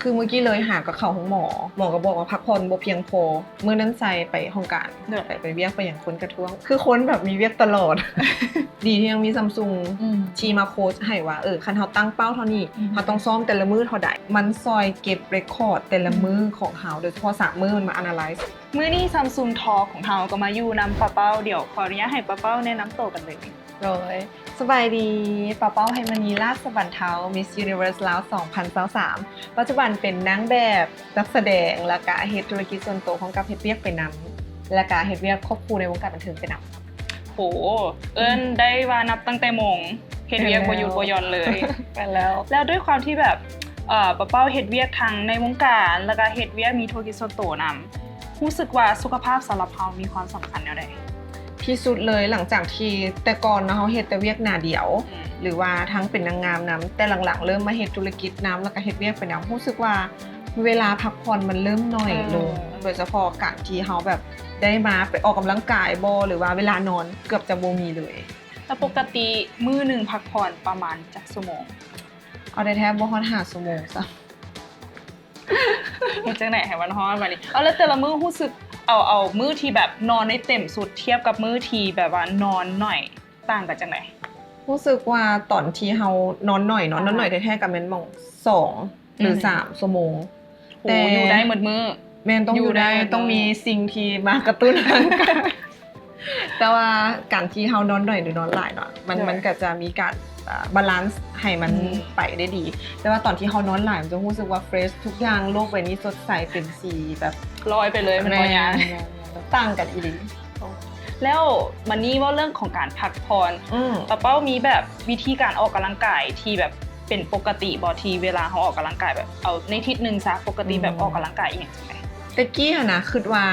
คือเมื่อกี้เลยหากับเขาของหมอก็บอกว่าพักผ่อนบ่เพียงพอเมื่อนั้นใส่ไปห้องการไปเวียกไปอย่างคนกระท้วงคือคนแบบมีเวียกตลอด ดีที่ยังมี Samsung ชีมาโค้ชให้ว่าคันเฮาตั้งเป้าเท่านี้เฮาต้องซ้อมแต่ละมื้อเท่าใดมันซอยเก็บเรคคอร์ดแต่ละมื้อของเฮาโดยเฉพาะ3มื้อมันมา analyze มื้อนี้ Samsung Talk ของเฮาก็มาอยู่นำป้าเป้าเดี๋ยวขออนุญาตให้ป้าเป้าแนะนำตัวกันเลยโดยสบายดีป้าเป้าไฮมานีลาดสวรรค์เทา Miss Universe ลาว 2023 ปัจจุบันเป็นนางแบบนักแสดงและก็เฮ็ดธุรกิจส่วนตัวของกับเฮ็ดเวียกไปนำและก็เฮ็ดเวียกครอบครัวในวงการบันเทิงไปนำโหได้ว่านับตั้งแต่มงเฮ็ดเวียกบ่หยุดบ่หย่อนเลยกันแล้วด้วยความที่แบบป้าเป้าเฮ็ดเวียกทางในวงการแล้วก็เฮ็ดเวียกมีธุรกิจส่วนตัวนำรู้สึกว่าสุขภาพสำหรับเฮามีความสำคัญแนวใดที่สุดเลยหลังจากที่แต่ก่อนเนาะเขาเฮ็ดแต่เวียกหน้าเดียวหรือว่าทั้งเป็นนางงามนำแต่หลังๆเริ่มมาเฮ็ดธุรกิจนำแล้วก็เฮ็ดเวียกไปนำรู้สึกว่าเวลาพักผ่อนมันเริ่มน้อยลงโดยเฉพาะการที่เขาแบบได้มาไปออกกำลังกายบ่หรือว่าเวลานอนเกือบจะบ่มีเลยแล้วปกติมื้อนึงพักผ่อนประมาณจักชั่วโมงเอาได้แท้บ่ฮอด5ชั่วโมงซะเฮ็ดจังได๋ให้มันฮอดบัดนี้แล้วแต่ละมื้อรู้สึกเอามื้อที่แบบนอนได้เต็มสุดเทียบกับมื้อที่แบบว่านอนหน่อยต่างกันจังได๋รู้สึกว่าตอนที่เฮานอนหน่อยแท้ๆก็แม่นมอง2หรือ3ชั่วโมงแต่อยู่ได้หมดมื้อแม่นต้องอยู่ได้ต้องมีสิ่งที่มากระตุ้นร่างกายแต่ว่าการที่เฮานอนหน่อยหรือนอนหลายเนาะมันก็จะมีการบาลานซ์ให้มันไปได้ดีแต่ว่าตอนที่เฮานอนหลายมันจะรู้สึกว่าเฟรชทุกอย่างโลกใบนี้สดใสเป็นสีแบบลอยไปเลยมันบ่ยากต่างกันอีหลีแล้วมันนี่ว่าเรื่องของการพักผ่อนป้าเป้ามีแบบวิธีการออกกำลังกายที่แบบเป็นปกติบ่ที่เวลาเฮาออกกำลังกายแบบเอาในทิศนึงซะปกติแบบออกกำลังกายอีหยังจังได๋แต่กี้นะคิดว่า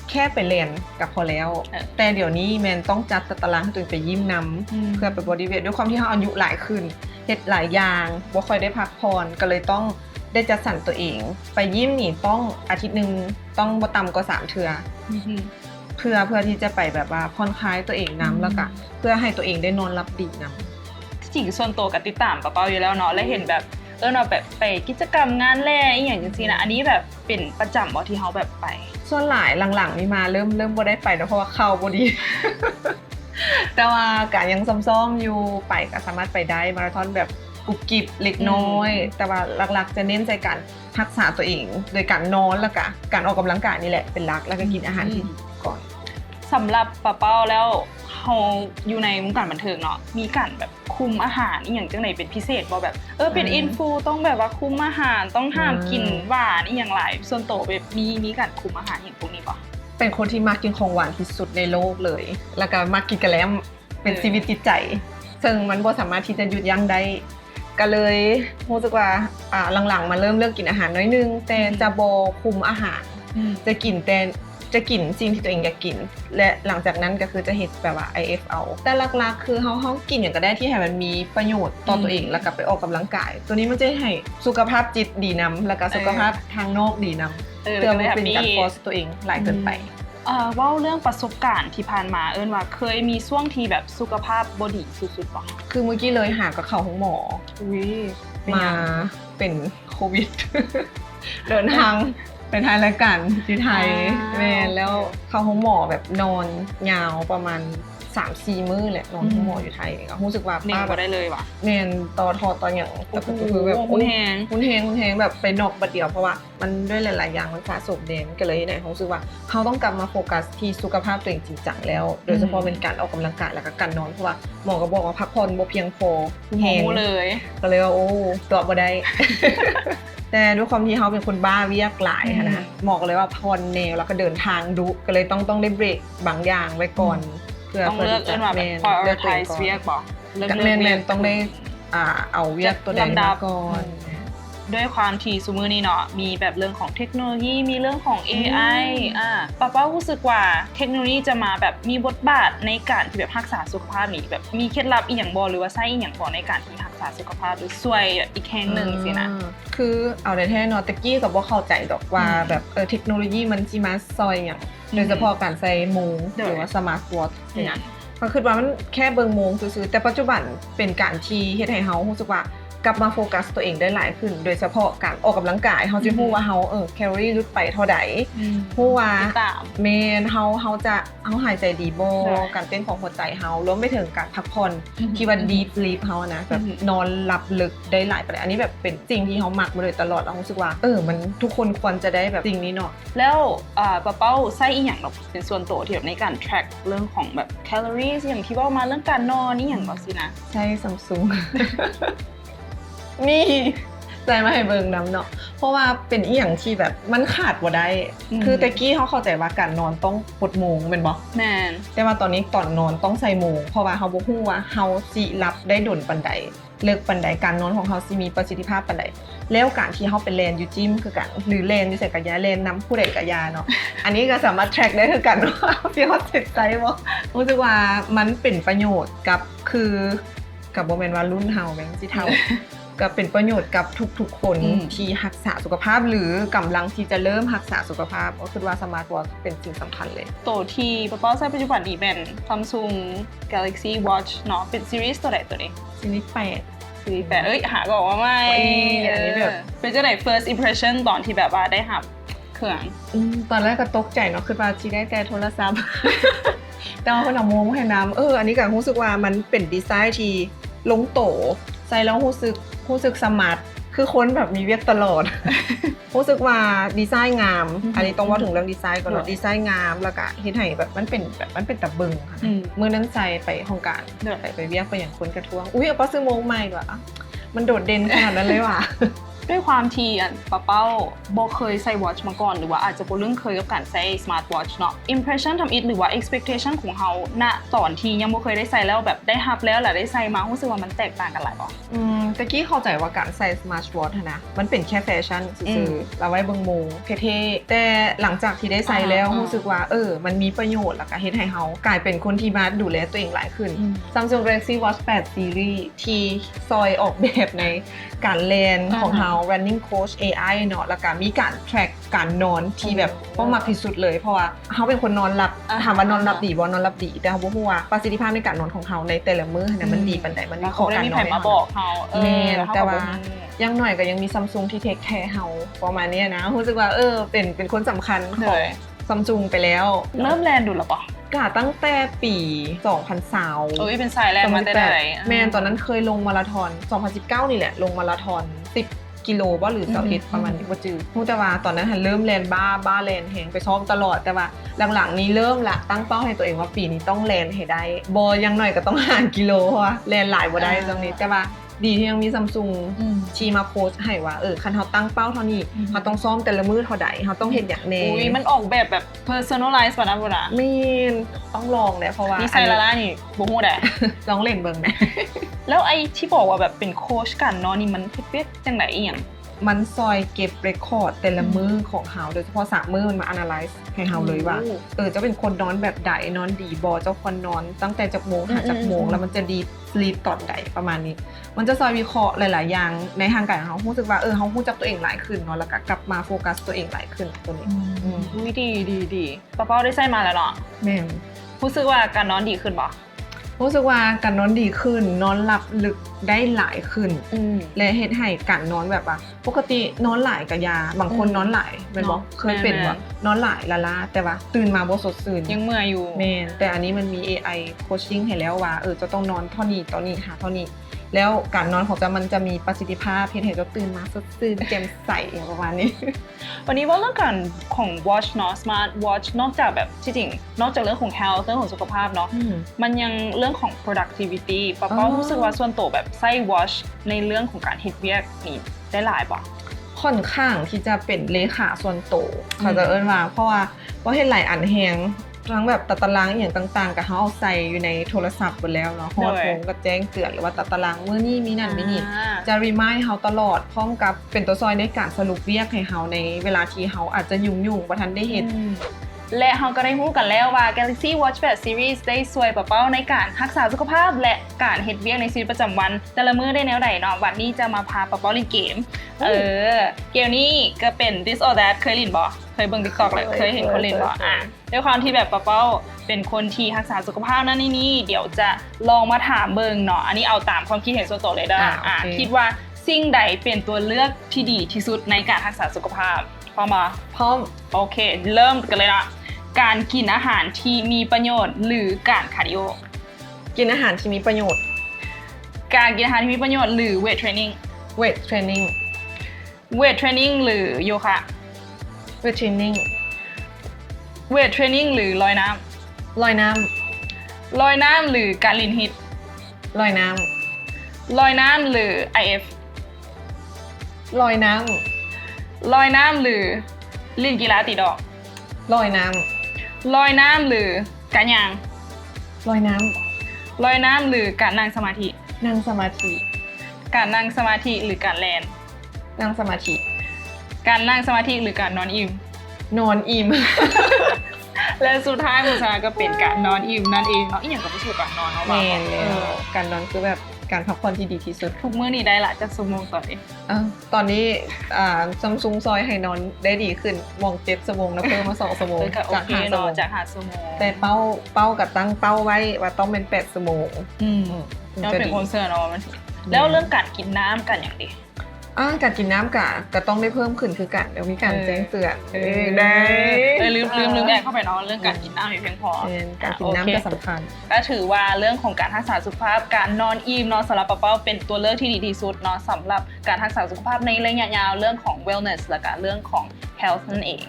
แค่ไปเรียนก็พอแล้วแต่เดี๋ยวนี้แมนต้องจัดตารางให้ตัวเองไปยิมนำเพื่อไปบอดี้เวทด้วยความที่เฮาอายุหลายขึ้นเฮ็ดหลายอย่างบ่ค่อยได้พักผ่อนก็เลยต้องได้จัดสรรตัวเองไปยิมนี่ต้องอาทิตย์นึงต้องบ่ต่ำกว่า3เทื่อเพื่อที่จะไปแบบว่าผ่อนคลายตัวเองนำแล้วก็เพื่อให้ตัวเองได้นอนหลับดีนำที่จริงส่วนตัวก็ติดตามป้าเป้าอยู่แล้วเนาะและเห็นแบบเราแบบไปกิจกรรมงานแลอีหยังจังซี่นะอันนี้แบบเป็นประจำบ่ที่เฮาแบบไปส่วนหลายหลังๆนี่มาเริ่มบ่ได้ไปเพราะว่าเข้าบ่ดี แต่ว่าก็ยังซ้อมๆอยู่ไปก็สามารถไปได้มาราธอนแบบกุบกิบเล็กน้อยแต่ว่าหลักๆจะเน้นใจการรักษาตัวเองโดยการนอนแล้วก็การออกกำลังกายนี่แหละเป็นหลักแล้วก็กินอาหารที่ดีก่อนสำหรับป้าเป้าแล้วเฮาอยู่ในวงการบันเทิงเนาะมีการแบบคุมอาหารอีหยังจังได๋เป็นพิเศษบ่แบบเป็นอินฟูต้องแบบว่าคุมอาหารต้องห้ามกินหวานอีหยังหลายส่วนตัวแบบมีการคุมอาหารอย่างพวกนี้บ่เป็นคนที่มักกินของหวานที่สุดในโลกเลยแล้วก็มักกินกะแลมเป็นชีวิตจิตใจซึ่งมันบ่สามารถที่จะหยุดยั้งได้ก็เลยรู้สึกว่าหลังๆมาเริ่มเลือกกินอาหารน้อยนึงแต่จะบ่คุมอาหารจะกินสิ่งที่ตัวเองอยากกินและหลังจากนั้นก็คือจะเฮ็ดแบบว่า IF เอาแต่หลักๆคือเฮากินอย่างก็ได้ที่ให้มันมีประโยชน์ต่อตัวเองแล้วก็ไปออกกำลังกายตัวนี้มันจะให้สุขภาพจิตดีนำแล้วก็สุขภาพทางนอกดีนำเพื่อบ่เป็นการฟอร์สตัวเองหลายเกินไปเว้าเรื่องประสบการณ์ที่ผ่านมาว่าเคยมีช่วงที่แบบสุขภาพบ่ดีสุดๆบ่คือเมื่อกี้เลยหากับเข้าห้องหมอมาเป็นโควิดเดินทางไปถ่ายรายการที่ไทยแม่แล้วเข้าห้องหมอแบบนอนยาวประมาณ 3-4 มื้อแหละนอนห้องหมออยู่ไทยก็รู้สึกว่าป้าบ่ได้เลยว่ะแม่นตออย่างแต่ก็คือแบบหุ่นแฮงแบบไปนอกบัดเดียวเพราะว่ามันด้วยหลายๆอย่างมันสะสมเด่นก็เลยได้รู้สึกว่าเขาต้องกลับมาโฟกัสที่สุขภาพตัวเองจริงจังแล้วโดยเฉพาะเป็นการออกกำลังกายแล้วก็การนอนเพราะว่าหมอก็บอกว่าพักผ่อนบ่เพียงพอแฮงเลยก็เลยว่าโอ้ตัวบ่ได้ แต่ด้วยความที่เขาเป็นคนบ้าเวียกหลายนะหมอก็เลยว่าผ่อนแนวแล้วก็เดินทางดุก็เลยต้องได้เบรกบางอย่างไว้ก่อนต้องเลือกว่าแบบ prioritize เวียกบ่แม่นต้องได้เอาเวียกตัวใดมาก่อนด้วยความที่ซุมื้อนี้เนาะมีแบบเรื่องของเทคโนโลยีมีเรื่องของ AI ป้ารู้สึกว่าเทคโนโลยีจะมาแบบมีบทบาทในการที่แบบรักษาสุขภาพนี้แบบมีเคล็ดลับอีหยังบ่หรือว่าใช้อีหยังบ่ในการที่รักษาสุขภาพหรือช่วยอีกแห่งนึงสินะคือเอาได้แท้เนาะตะกี้ก็บ่เข้าใจดอกว่าแบบเทคโนโลยีมันสิมาซอยหยังโดยเฉพาะการใส่โมงหรือว่าสมาร์ทวอทช์เนี่ยก็คิดว่ามันแค่เบิ่งโมงซื่อๆแต่ปัจจุบันเป็นการที่เฮ็ดให้เฮารู้สึกว่า กลับมาโฟกัสตัวเองได้หลายขึ้นโดยเฉพาะการออกกำลังกายเฮาสิฮู้ว่าเฮาแคลอรี่ลดไปเท่าใดฮู้ว่า ตาม เมนเฮาหายใจดีบ่การเต้นของหัวใจเฮารวมไปถึงการพักผ่อนที่ว่า deep sleep เฮานะแบบนอนหลับลึกได้หลายประเด็นอันนี้แบบเป็นสิ่งที่เฮามักมาโดยตลอดแล้วรู้สึกว่ามันทุกคนควรจะได้แบบสิ่งนี้เนาะ แล้วปะเป้าใส่อีหยังแบบเป็นส่วนตัวที่แบบในการ track เรื่องของแบบแคลอรี่อย่างที่ว่ามาเรื่องการนอนนี่อย่างแบบสินะ ใช่ Samsung นี่ใจมาให้เบิ่งนำเนาะเพราะว่าเป็นอีหยังที่แบบมันขาดบ่ได้คือแต่กี้เขาเข้าใจว่าการนอนต้องปดโมงแม่นบ่ แมน แต่ว่าตอนนี้ตอนนอนต้องใส่โมงเพราะว่าเฮาบ่ฮู้ว่าเฮาสิรับได้ดนปานใดเลิกปานใดการนอนของเฮาสิมีประสิทธิภาพปานใดแล้วการที่เฮาไปแลนอยู่จิมคือกันหรือแลนอยู่ไสก็ยาแลนนำผู้ใดก็ยาเนาะ อันนี้ก็สามารถ track ได้คือกันว่าพี่ฮอตเสร็จใจบ่รู้สึกว่ามันเป็นประโยชน์กับคือกับบ่แม่นว่ารุ่นเฮาแม่งสิเท่า ก็เป็นประโยชน์กับทุกๆคนที่รักษาสุขภาพหรือกำลังที่จะเริ่มรักษาสุขภาพก็คือว่าสมาร์ทวอทช์เป็นสิ่งสำคัญเลย ตัวที่ปะเป้าใช้ปัจจุบันนี้เป็น Samsung Galaxy Watch เนาะเป็นซีรีส์ตัวไหนตัวนี้ ซีรีส์8ซีรีส์8หาบอกว่าไม่ อันนี้แบบ เป็นจะไหน first impression ตอนที่แบบว่าได้หับเครื่อง ตอนแรกก็ตกใจเนาะคือว่าชีได้แต่โทรศัพท์ แต่ว่าคนเอาโมงให้น้ำอันนี้ก็รู้สึกว่ามันเป็นดีไซน์ที่ลงโตใส่แล้วรู้สึกสมาร์ทคือคนแบบมีเวียกตลอด รู้สึกว่าดีไซน์งามอันนี้ต้องว่าถึงเรื่องดีไซน์ก่อนเนาะดีไซน์งามแล้วก็เฮ็ดให้แบบมันเป็นตะบึงค่ะเมื่อนั้นใส่ไปห้องการใส่ไปเวียกไปอย่างคนกระท้วงเอาป้าซื้อโมงใหม่ด้วยอ่ะมันโดดเด่นขนาดนั้นเลยว่ะ ด้วยความที่ปะเป้าบ่เคยใส่ watch มาก่อนหรือว่าอาจจะบ่เรื่องเคยกับการใส่ smart watch เนาะ impression ทำอิฐหรือว่า expectation ของเฮาณตอนที่ยังบ่เคยได้ใส่แล้วแบบได้ฮับแล้วหรือได้ใส่มารู้สึกว่ามันแตกต่างกันหลายบ่ ตะกี้เข้าใจว่าการใส่ smart watch นะมันเป็นแค่แฟชั่นซื่อๆเราไว้เบิ่งโมงเท่ๆแต่หลังจากที่ได้ใส่แล้วรู้สึกว่ามันมีประโยชน์แล้วก็เฮ็ดให้เฮากลายเป็นคนที่มาดูแลตัวเองหลายขึ้น Samsung Galaxy Watch 8 Series ที่ซอยออกแบบในการเรียนของเฮา running coach AI เนาะแล้วก็มีการ track การนอนที่แบบมักที่สุดเลยเพราะว่าเฮาเป็นคนนอนหลับถามว่านอนหลับดีบ่นอนหลับดีแต่เฮาบ่ฮู้ว่าประสิทธิภาพในการนอนของเฮาในแต่ละมื้อเนี่ยมันดีปานใดมันมีข้อการนอน มีใครมาบอกเฮาแต่ว่ายังหน่อยก็ยังมี Samsung ที่เทคแคร์เฮาประมาณนี้นะรู้สึกว่าเป็นคนสำคัญของ Samsung ไปแล้ว เริ่มแลนดูแล้วป่ะก็ตั้งแต่ปี 2020เป็นสายแลนมาแต่ไหนแม่ตอนนั้นเคยลงมาราธอน2019นี่แหละลงมาราธอน10 กิโลบ่หรือ21ประมาณนี้บ่จื้อรู้แต่ว่าตอนนั้นเริ่มแลนบ้าแลนแฮงไปซ้อมตลอดแต่ว่าหลังๆนี้เริ่มละตั้งเป้าให้ตัวเองว่าปีนี้ต้องแลนให้ได้บ่ยังหน่อยก็ต้อง5 กิโลเพราะว่าแลนหลายบ่ได้ตรงนี้แต่ว่าดีที่ยังมี Samsung ชี้มาโค้ชให้ว่าคันเฮาตั้งเป้าเท่านี้เฮาต้องซ้อมแต่ละมื้อเท่าใดเฮาต้องเฮ็ดอย่างแน่มันออกแบบ personalize ป่ะนะบ่ล่ะมีต้องลองแหละเพราะว่านี่ใส่ละนี่บ่ฮู้ได้ ลองเล่นเบิ่งนะ แล้วไอ้ที่บอกว่าแบบเป็นโค้ชกันเนาะนี่มันเฮ็ดจังได๋อีหยังมันซอยเก็บเรคคอร์ดแต่ละมื้อของเฮาโดยเฉพาะ3มื้อมันมา analyze ให้เฮาเลยว่าจะเป็นคนนอนแบบใดนอนดีบ่เจ้าควรนอนตั้งแต่จักโมงหาจักโมงแล้วมันจะดีsleep ตอนใดประมาณนี้มันจะซอยวิเคราะห์หลายๆอย่างในทางการของเฮารู้สึกว่าเฮารู้จักตัวเองหลายขึ้นเนาะแล้วก็กลับมาโฟกัสตัวเองหลายขึ้นตัวนี้ดีป้าได้ใส่มาแล้วเนาะแม่นรู้สึกว่าการนอนดีขึ้นบ่รู้สึกว่าการนอนดีขึ้นนอนหลับลึกได้หลายขึ้นและเฮ็ดให้การนอนแบบว่าปกตินอนหลายกับยาบางคนนอนหลายแม่นบ่เคยเป็นว่านอนหลายละล่าแต่ว่าตื่นมาบ่สดชื่นยังเมื่อยอยู่แม่นแต่อันนี้มันมี AI coaching ให้แล้วว่าจะต้องนอนเท่านี้ตอนนี้หาเท่านี้แล้วการนอนของมันจะมีประสิทธิภาพเฮ็ดให้เราตื่นมาสดชื่นแจ่มใสอย่างประมาณนี้วันนี้ว่าเรื่องการของ watch เนาะ smart watch นอกจากแบบที่จริงนอกจากเรื่องของ health เรื่องของสุขภาพเนาะมันยังเรื่องของ productivity ป้าก็รู้สึกว่าส่วนตัวแบบใส่ watch ในเรื่องของการเฮ็ดเวียกนี่ได้หลายป่ะค่อนข้างที่จะเป็นเลขาส่วนตัวเขาจะว่าเพราะว่าเฮ็ดหลายอันแฮงทั้งแบบตัดตารางอย่างต่างๆกับเฮาเอาใส่อยู่ในโทรศัพท์หมดแล้วเนาะฮอดโมงก็แจ้งเตือนหรือว่าตัดตารางมื้อนี้มีนั่นมีนี่จะรีมายด์เฮาตลอดพร้อมกับเป็นตัวซอยในการสรุปเวียกให้เฮาในเวลาที่เฮาอาจจะยุ่งๆบ่ทันได้เฮ็ดและเราก็ได้รู้กันแล้วว่า Galaxy Watch 8 Series ได้ช่วยป้าเป้าในการรักษาสุขภาพและการเฮ็ดเวียกในชีวิตประจำวันแต่ละมื้อได้แนวใดเนาะวันนี้จะมาพาป้าเป้าเล่นเกมเกมนี้ก็เป็น This or That เคยเล่นบ่เคยเบิ่ง TikTok แล้วเคยเห็นคนเล่นบ่ด้วยความที่แบบป้าเป้าเป็นคนที่รักษาสุขภาพนั่นนี่เดี๋ยวจะลองมาถามเบิ่งเนาะอันนี้เอาตามความคิดเห็นส่วนตัวเลยเด้อคิดว่า สิ่งใดเป็นตัวเลือกที่ดีที่สุดในการรักษาสุขภาพพร้อมปะ พร้อม โอเค เริ่มกันเลยนะการกินอาหารที่มีประโยชน์หรือการคาร์ดิโอ กินอาหารที่มีประโยชน์ การกินอาหารที่มีประโยชน์หรือเวทเทรนนิ่ง weight training เวทเทรนนิ่งหรือโยคะ weight training เวทเทรนนิ่งหรือลอยน้ ลอยน้ ำลอยน้ำหรือการลินฮิต ำลอยน้ ลอยน้ำหรือ IF ำลอยน้ ลอยน้ำหรือลินกีฬาตีดอก ำลอยน้ ลอยน้ำหรือการยาง ำลอยน้ ลอยน้ำหรือการนั่งสมาธิ ำนั่งสมาธิ การนั่งสมาธิหรือการแลน นั่งสมาธิ การนั่งสมาธิหรือการนอนอิ่ม นอนอิ่ม และสุดท้ายคุณชาก็เป็นการนอนอิ่มนั่นเองเนาะอีกอย่างกับผู้สูงการนอนเนาะ แม ว่าน แล้วการนอนคือแบบการพักผ่อนที่ดีที่สุด ทุกมื้อนี่ได้ละจากชั่วโมงต่อเอง ตอนนี้ซัมซุงซอยให้นอนได้ดีขึ้นมอง7 ชั่วโมงแล้วเพิ่มมา2 ชั่วโมง ก็โอ จาก เค 5 ชั่ว เนาะ โมง จาก5ชั่วโมง แต่เป้ากับตั้งเป้าไว้ว่าต้องเป็น8 ชั่วโมง แล้วเป็นคนเสื้อเนาะมันแล้วเรื่องการกินน้ำกันอย่างดี การกินน้ำก็ต้องได้เพิ่มขึ้นคือกันเดี๋ยวมีการแจ้งเตือนได้ ลืมแอบเข้าไปเนาะเรื่องการกินน้ำให้เพียงพอ การกินน้ำก็สำคัญ ก็ถือว่าเรื่องของการรักษาสุขภาพการนอนอิ่มเนาะสำหรับป้าเป้าเป็นตัวเลือกที่ดีที่สุดเนาะสำหรับการรักษาสุขภาพในระยะยาวเรื่องของ wellness และก็เรื่องของ health นั่นเอง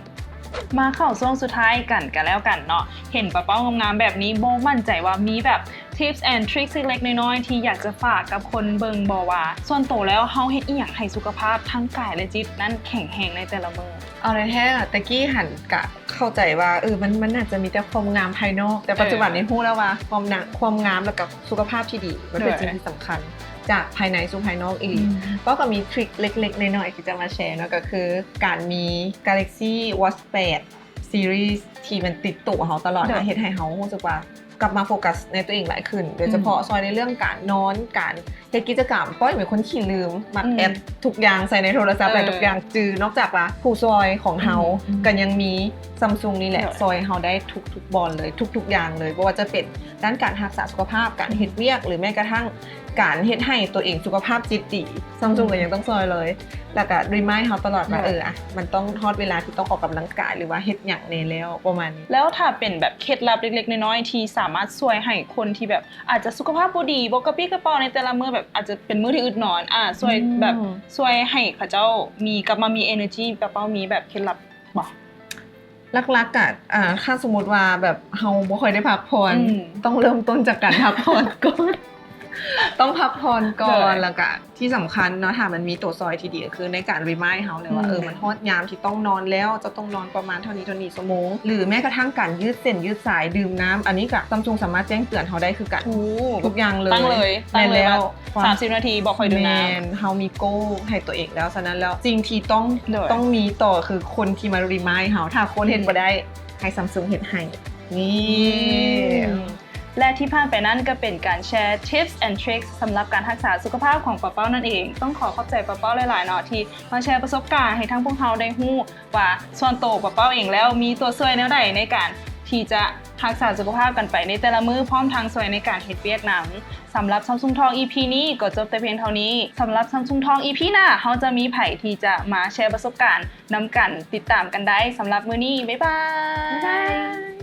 มาเข้าช่วงสุดท้ายกันแล้วกันเนาะเห็นป้าเป้างามๆแบบนี้โบมั่นใจว่ามีแบบ tips and tricks เล็กๆน้อยๆที่อยากจะฝากกับคนเบิงบอว่าส่วนโตวแล้วเฮาเฮ็ดอีหยังให้สุขภาพทั้งกายและจิตนั้นแข็งแรงในแต่ละมื้อ เอาในแท้ตะกี้หันกะเข้าใจว่ามันอาจจะมีแต่ความงามภายนอก แต่ปัจจุบันนี้รู้แล้วว่าความงามแล้วกับสุขภาพที่ดีมันเป็นสิ่งที่สำคัญจากภายในสู่ภายนอกอีกก็มีทริคเล็กๆน้อยๆที่จะมาแชร์เนาะก็คือการมี Galaxy Watch 8 Series ที่มันติดตัวเขาตลอดนะเฮ็ดให้เขารู้สึกว่ากลับมาโฟกัสในตัวเองหลายขึ้นโดยเฉพาะซอยในเรื่องการนอนการเฮ็ดกิจกรรมป้อยเป็นคนขี้ลืมมักแอดทุกอย่างใส่ในโทรศัพท์แต่ทุกอย่างนอกจากว่าผู้ซอยของเฮาก็ยังมี Samsung นี่แหละซอยเฮาได้ทุกบอลเลยทุกอย่างเลยบ่ว่าจะเป็นด้านการรักษาสุขภาพการเฮ็ดเวียกหรือแม้กระทั่งการเฮ็ดให้ตัวเองสุขภาพจิตดี Samsung ก็ยังต้องซอยเลยแล้วก็รีมายด์เฮาตลอดว่ามันต้องฮอดเวลาที่ต้องออกกำลังกายหรือว่าเฮ็ดหยังแน่แล้วประมาณนี้แล้วถ้าเป็นแบบเคล็ดลับเล็กๆน้อยๆที่สามารถช่วยให้คนที่แบบอาจจะสุขภาพบ่ดีบ่กระปี้กระเป๋าในแต่ละมื้อแบบอาจจะเป็นมื้อที่อึดนอนช่วยแบบช่วยให้เขาเจ้ากลับมามี energy แบบเป้ามีแบบเคล็ดลับบ่ลักๆอ่ะถ้าสมมติว่าแบบเฮาบ่ค่อยได้พักผ่อนต้องเริ่มต้นจากการพักผ่อนก่อนต้องพักผ่อนก่อนแล้วก็ที่สำคัญเนาะถ้ามันมีตัวซอยที่ดีคือในการรีมายด์เฮาเลยว่ามันฮอดยามที่ต้องนอนแล้วจะต้องนอนประมาณเท่านี้ชั่วโมงหรือแม้กระทั่งการยืดเส้นยืดสายดื่มน้ำอันนี้ก็Samsungสามารถแจ้งเตือนเฮาได้คือกันทุกอย่างเลยตั้งเลยแล้ว30 นาทีบอกค่อยดื่มน้ำเฮามีโก้ให้ตัวเองแล้วฉะนั้นแล้วสิ่งที่ต้องมีต่อคือคนที่มารีมายด์เฮาถ้าคนเห็นบ่ได้ให้ Samsung เฮ็ดให้นี่และที่ผ่านไปนั้นก็เป็นการแชร์ tips and tricks สำหรับการรักษาสุขภาพของป้าเป้านั่นเองต้องขอบใจป้าเป้าหลายๆเนาะที่มาแชร์ประสบการณ์ให้ทั้งพวกเราได้ฮู้ว่าส่วนตัวป้าเป้าเองแล้วมีตัวช่วยแนวใดในการที่จะรักษาสุขภาพกันไปในแต่ละมื้อพร้อมทางช่วยในการเฮ็ดเวียกหนังสำหรับ Samsung Talk EP นี้ก็จบแต่เพียงเท่านี้สำหรับ Samsung Talk EP หน้าเราจะมีไผที่จะมาแชร์ประสบการณ์นำกันติดตามกันได้สำหรับมื้อนี้บ๊ายบาย